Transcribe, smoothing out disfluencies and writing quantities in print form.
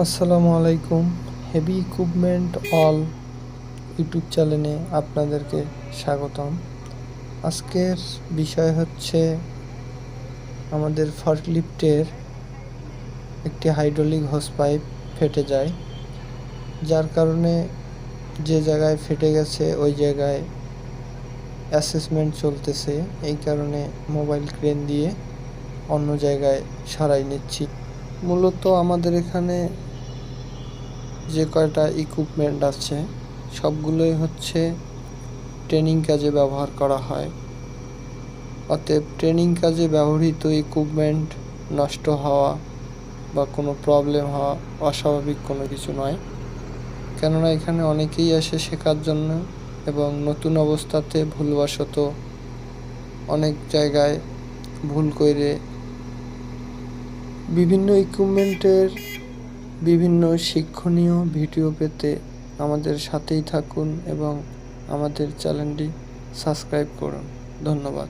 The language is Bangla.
আসসালামু আলাইকুম। হেভি ইকুইপমেন্ট অল ইউটিউব চ্যানেলে আপনাদেরকে স্বাগতম। আজকের বিষয় হচ্ছে আমাদের ফর্কলিফটের একটি হাইড্রোলিক হোস পাইপ ফেটে যায়, যার কারণে যে জায়গায় ফেটে গেছে ওই জায়গায় অ্যাসেসমেন্ট চলতেছে। এই কারণে মোবাইল ক্রেন দিয়ে অন্য জায়গায় সরাই নিচ্ছি। মূলত আমাদের এখানে যে কয়টা ইকুইপমেন্ট আছে সবগুলোই হচ্ছে ট্রেনিং কাজে ব্যবহার করা হয়। অতএব ট্রেনিং কাজে ব্যবহৃত ইকুইপমেন্ট নষ্ট হওয়া বা কোনো প্রবলেম হওয়া অস্বাভাবিক কোনো কিছু নয়, কেননা এখানে অনেকেই আসে শেখার জন্য এবং নতুন অবস্থাতে ভুলবশত অনেক জায়গায় ভুল করে বিভিন্ন ইকুইপমেন্টের বিভিন্ন শিক্ষণীয় ভিডিও পেতে আমাদের সাথেই থাকুন এবং আমাদের চ্যানেলটি সাবস্ক্রাইব করুন। ধন্যবাদ।